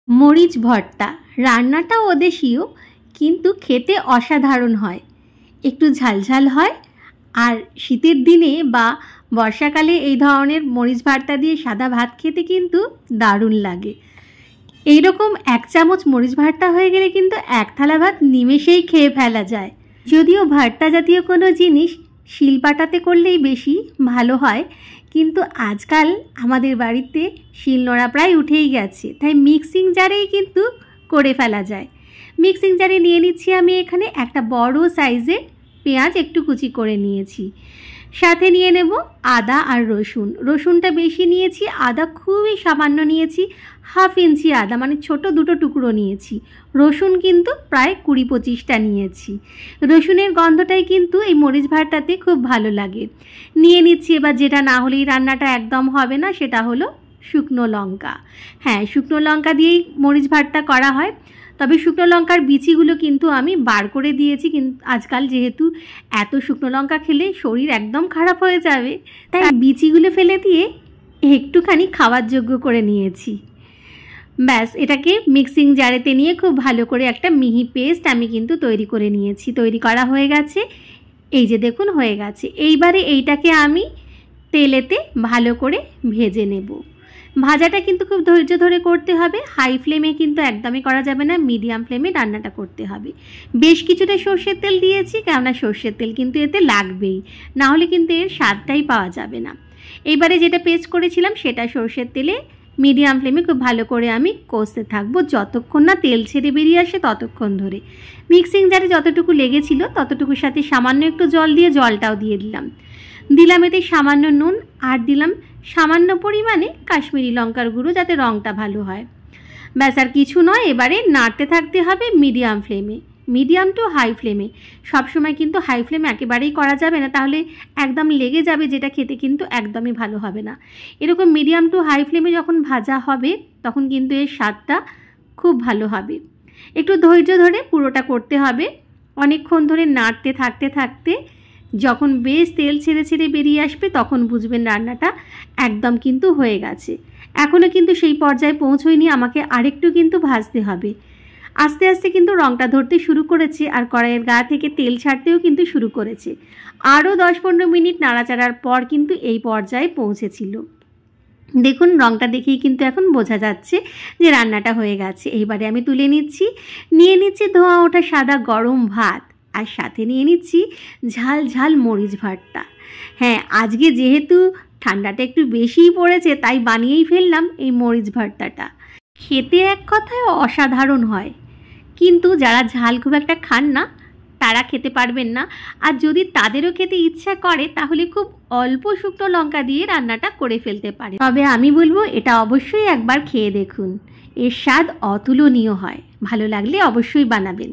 মরিচ ভর্তা রান্নাটা ওদেশীয়, কিন্তু খেতে অসাধারণ হয়। একটু ঝালঝাল হয়, আর শীতের দিনে বা বর্ষাকালে এই ধরনের মরিচ ভর্তা দিয়ে সাদা ভাত খেতে কিন্তু দারুণ লাগে। এইরকম 1 চামচ মরিচ ভর্তা হয়ে গেলে কিন্তু 1 থালা ভাত নিমেষেই খেয়ে ফেলা যায়। যদিও ভর্তা জাতীয় কোনো জিনিস শিলপাটাতে করলেই বেশি ভালো হয়, কিন্তু আজকাল আমাদের বাড়িতে শিলনোড়া প্রায় উঠেই গেছে, তাই মিক্সিং জারেই কিন্তু করে ফেলা যায়। মিক্সিং জারে নিয়ে নিচ্ছি আমি এখানে একটা বড় সাইজের পেঁয়াজ, একটু কুচি করে নিয়েছি। সাথে নিয়ে নেব আদা আর রসুন। রসুনটা বেশি নিয়েছি, আদা খুবই সামান্য নিয়েছি, 1/2 ইঞ্চি আদা মানে ছোট 2টো টুকরো নিয়েছি। রসুন কিন্তু প্রায় 20-25টা নিয়েছি। রসুনের গন্ধটাই কিন্তু এই মরিচ ভর্তাতে খুব ভালো লাগে। নিয়ে নিচ্ছি এবার, যেটা না হলেই রান্নাটা একদম হবে না, সেটা হলো শুকনো লঙ্কা। হ্যাঁ, শুকনো লঙ্কা দিয়েই মরিচ ভর্তা করা হয়, তবে শুকনো লঙ্কার বিচিগুলো কিন্তু আমি বার করে দিয়েছি। কিন্তু আজকাল যেহেতু এত শুকনো লঙ্কা খেলে শরীর একদম খারাপ হয়ে যাবে, তাই বিচিগুলো ফেলে দিয়ে একটুখানি খাওয়ার যোগ্য করে নিয়েছি। ব্যাস, এটাকে মিক্সিং জারেতে নিয়ে খুব ভালো করে একটা মিহি পেস্ট আমি কিন্তু তৈরি করে নিয়েছি। তৈরি করা হয়ে গেছে, এই যে দেখুন হয়ে গেছে। এইবারে এইটাকে আমি তেলেতে ভালো করে ভেজে নেব। ভাজাটা কিন্তু খুব ধৈর্য ধরে করতে হবে, হাই ফ্লেমে কিন্তু একদমই করা যাবে না, মিডিয়াম ফ্লেমে রান্নাটা করতে হবে। বেশ কিছুটা সর্ষের তেল দিয়েছি, কেননা সর্ষের তেল কিন্তু এতে লাগবেই, না হলে কিন্তু এর স্বাদটাই পাওয়া যাবে না। এইবারে যেটা পেস্ট করেছিলাম সেটা সর্ষের তেলে মিডিয়াম ফ্লেমে খুব ভালো করে আমি কষতে থাকবো, যতক্ষণ না তেল ছেড়ে বেরিয়ে আসে ততক্ষণ ধরে। মিক্সিং জারে যতটুকু লেগেছিল ততটুকুর সাথে সামান্য একটু জল দিয়ে জলটাও দিয়ে দিলাম এতে সামান্য নুন, আর দিলাম সামান্য পরিমাণে কাশ্মীরি লঙ্কার গুঁড়ো, যাতে রঙটা ভালো হয়। ব্যাস, আর কিছু নয়। এবারে নাড়তে থাকতে হবে মিডিয়াম ফ্লেমে, মিডিয়াম টু হাই ফ্লেমে। সবসময় কিন্তু হাই ফ্লেমে একেবারেই করা যাবে না, তাহলে একদম লেগে যাবে, যেটা খেতে কিন্তু একদমই ভালো হবে না। এরকম মিডিয়াম টু হাই ফ্লেমে যখন ভাজা হবে তখন কিন্তু এর স্বাদটা খুব ভালো হবে। একটু ধৈর্য ধরে পুরোটা করতে হবে, অনেকক্ষণ ধরে নাড়তে থাকতে থাকতে যখন বেশ তেল ছেড়ে ছেড়ে বেরিয়ে আসবে তখন বুঝবেন রান্নাটা একদম কিন্তু হয়ে গেছে। এখনও কিন্তু সেই পর্যায়ে পৌঁছয়নি, আমাকে আরেকটু কিন্তু ভাজতে হবে। আস্তে আস্তে কিন্তু রঙটা ধরতে শুরু করেছে, আর কড়াইয়ের গা থেকে তেল ছাড়তেও কিন্তু শুরু করেছে। আরও 10-15 মিনিট নাড়াচাড়ার পর কিন্তু এই পর্যায়ে পৌঁছেছিল। দেখুন, রঙটা দেখেই কিন্তু এখন বোঝা যাচ্ছে যে রান্নাটা হয়ে গেছে। এইবারে আমি তুলে নিয়ে নিচ্ছি ধোঁয়া ওঠা সাদা গরম ভাত, আর সাথে নিয়ে নিচ্ছি ঝাল ঝাল মরিচ ভর্তা। হ্যাঁ, আজকে যেহেতু ঠান্ডাটা একটু বেশিই পড়েছে, তাই বানিয়েই ফেললাম এই মরিচ ভর্তাটা। খেতে এক কথায় অসাধারণ হয়, কিন্তু যারা ঝাল খুব একটা খান না তারা খেতে পারবেন না। আর যদি তাদেরও খেতে ইচ্ছা করে তাহলে খুব অল্প শুকনো লঙ্কা দিয়ে রান্নাটা করে ফেলতে পারে। তবে আমি বলবো এটা অবশ্যই একবার খেয়ে দেখুন, এর স্বাদ অতুলনীয় হয়। ভালো লাগলে অবশ্যই বানাবেন।